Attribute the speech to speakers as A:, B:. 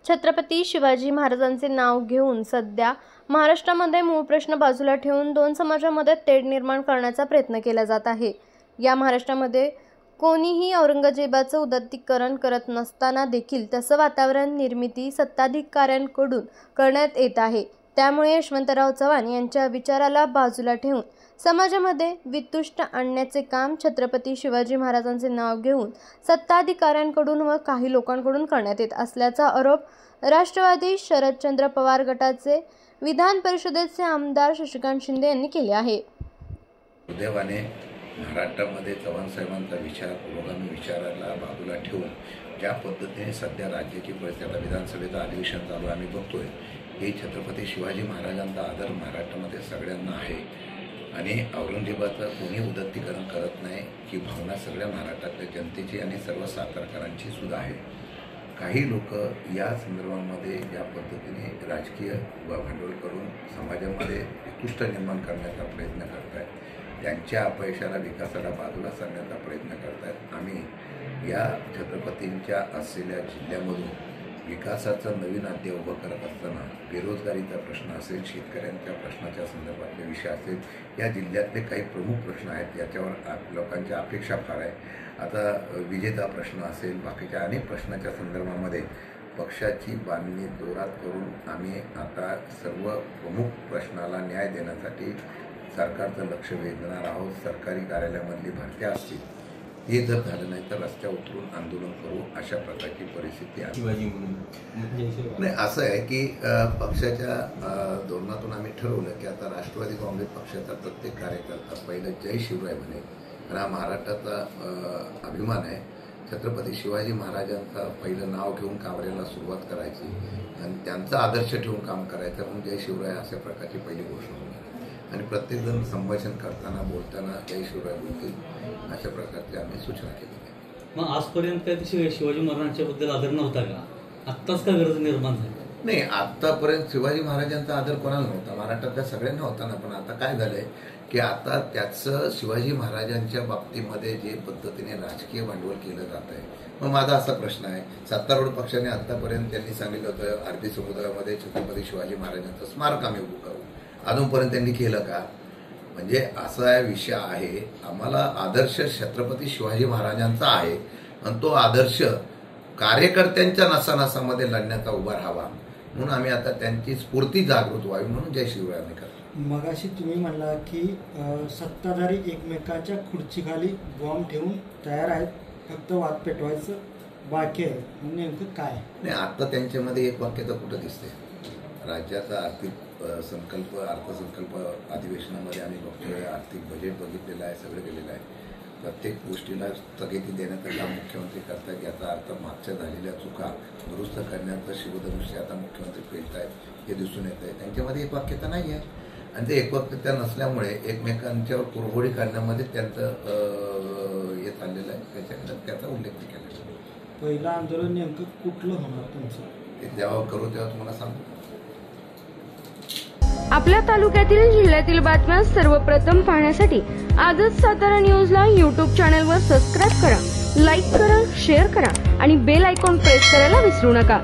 A: छत्रपती शिवाजी महाराजांचे नाव घेऊन सध्या महाराष्ट्रामध्ये मूळ प्रश्न बाजूला ठेवून दोन समाजामध्ये तेढ निर्माण करण्याचा प्रयत्न केला जात आहे। या महाराष्ट्रामध्ये कोणीही औरंगजेबाचं उदात्तीकरण करत नसताना देखील तसं वातावरण निर्मिती सत्ताधिकाऱ्यांकडून करण्यात येत आहे। त्यामुळे यशवंतराव चव्हाण यांच्या विचाराला बाजूला ठेवून समाजामध्ये वितुष्ट आणण्याचे काम छत्रपती शिवाजी महाराजांचे नाव घेऊन सत्ताधिकाऱ्यांकडून व काही लोकांकडून करण्यात येत असल्याचा आरोप राष्ट्रवादी शरदचंद्र पवार गटाचे विधान परिषदेचे आमदार शशिकांत शिंदे यांनी केले आहे।
B: सुदैवाने महाराष्ट्रामध्ये चव्हाण साहेबांचा विचार पुरोगामी विचाराला बाजूला ठेवून ज्या पद्धतीने सध्या राज्याची परिस्थिती आता विधानसभेचं अधिवेशन चालू आम्ही बघतोय, हे छत्रपती शिवाजी महाराजांचा आदर महाराष्ट्रामध्ये सगळ्यांना आहे आणि औरंगजेबाचं कोणी उदात्तीकरण करत नाही ही भावना सगळ्या महाराष्ट्रातल्या जनतेची आणि सर्व सातारकरांची सुद्धा आहे। काही लोक या संदर्भामध्ये या पद्धतीने राजकीय भांडवल करून समाजामध्ये वितुष्ट निर्माण करण्याचा प्रयत्न करत आहेत। त्यांच्या अपयशाला विकासाला बाजूला सारण्याचा प्रयत्न करत आहेत। आम्ही या छत्रपतींच्या असलेल्या जिल्ह्यामधून विकासाचं नवीन अध्याय उभं करत असताना बेरोजगारीचा प्रश्न असेल, शेतकऱ्यांच्या प्रश्नाच्या संदर्भातले विषय असेल, या जिल्ह्यातले काही प्रमुख प्रश्न आहेत याच्यावर लोकांच्या अपेक्षा फार आहे। आता विजेचा प्रश्न असेल, बाकीच्या अनेक प्रश्नाच्या संदर्भामध्ये पक्षाची बांधणी जोरात करून आम्ही आता सर्व प्रमुख प्रश्नाला न्याय देण्यासाठी सरकारचं लक्ष वेधणार आहोत। सरकारी कार्यालयामधली भरत्या असतील, हे जर झालं नाही तर रस्त्यावर उतरून आंदोलन करू, अशा प्रकारची परिस्थिती आहे। नाही, असं आहे की पक्षाच्या धोरणातून आम्ही ठरवलं की आता राष्ट्रवादी काँग्रेस पक्षाचा प्रत्येक कार्यकर्ता पहिलं जय शिवराय म्हणे, कारण हा महाराष्ट्राचा अभिमान आहे। छत्रपती शिवाजी महाराजांचं पहिलं नाव घेऊन कावऱ्याला सुरुवात करायची आणि त्यांचा आदर्श ठेवून काम करायचं, म्हणून जय शिवराय अशा प्रकारची पहिली घोषणा होणार आणि प्रत्येकजण संभाषण करताना बोलताना जय शिवराय बोलतील, अशा प्रकारची आम्ही सूचना केली आहे।
C: मग आजपर्यंत काय शिवाजी महाराजांच्या बद्दल आदर नव्हता का? आत्ताच का गरज निर्माण झाली?
B: नाही, आतापर्यंत शिवाजी महाराजांचा आदर कोणाला नव्हता, महाराष्ट्रातल्या सगळ्यांना होता ना। पण आता काय झालंय की आता त्याचं शिवाजी महाराजांच्या बाबतीमध्ये जे पद्धतीने राजकीय भांडवल केलं जात आहे, मग माझा असा प्रश्न आहे, सत्तारूढ पक्षाने आतापर्यंत त्यांनी सांगितलं होतं अरबी समुद्रामध्ये छत्रपती शिवाजी महाराजांचं स्मारक आम्ही उभं करू, अजूनपर्यंत त्यांनी केलं का? म्हणजे असा विषय आहे, आम्हाला आदर्श छत्रपती शिवाजी महाराजांचा आहे आणि तो आदर्श कार्यकर्त्यांच्या नसानसामध्ये लढण्याचा उभा राहावा, म्हणून आम्ही आता त्यांची स्फूर्ती जागृत व्हावी म्हणून जय शिवराय आम्ही करतो।
D: मगाशी तुम्ही म्हणला की सत्ताधारी एकमेकांच्या खुर्चीखाली बॉम्ब ठेवून तयार आहेत, फक्त वाद पेटवायचं बाकी आहे, नेमकं काय?
B: नाही, आता त्यांच्यामध्ये एक वाक्यता कुठं दिसते, राज्याचा आर्थिक संकल्प अर्थसंकल्प अधिवेशनामध्ये आम्ही बघतोय, आर्थिक बजेट बघितलेलं आहे, सगळं केलेलं आहे। प्रत्येक गोष्टीला स्थगिती देण्याचं काम मुख्यमंत्री करतात, याचा अर्थ मागच्या झालेल्या चुका दुरुस्त करण्याचं शिवधनुष्य आता मुख्यमंत्री पेलत आहेत हे दिसून येत आहे। त्यांच्यामध्ये एक वाक्यता नाही आहे आणि ते एक वाक्यता नसल्यामुळे एकमेकांच्यावर कुरघोडी करण्यामध्ये त्यांचं हे चाललेलं आहे, त्याच्याकडे त्याचा उल्लेख केला।
D: पहिलं आंदोलन नेमकं कुठलं होणार तुमचं?
B: ते जेव्हा करू तेव्हा तुम्हाला सांगतो।
A: आपल्या तालुक्यातील जिल्ह्यातील बातम्या सर्वप्रथम पाहण्यासाठी आजच सातारा न्यूजला YouTube चॅनलवर सबस्क्राईब करा, लाईक करा, शेअर करा आणि बेल आयकॉन प्रेस करायला विसरू नका।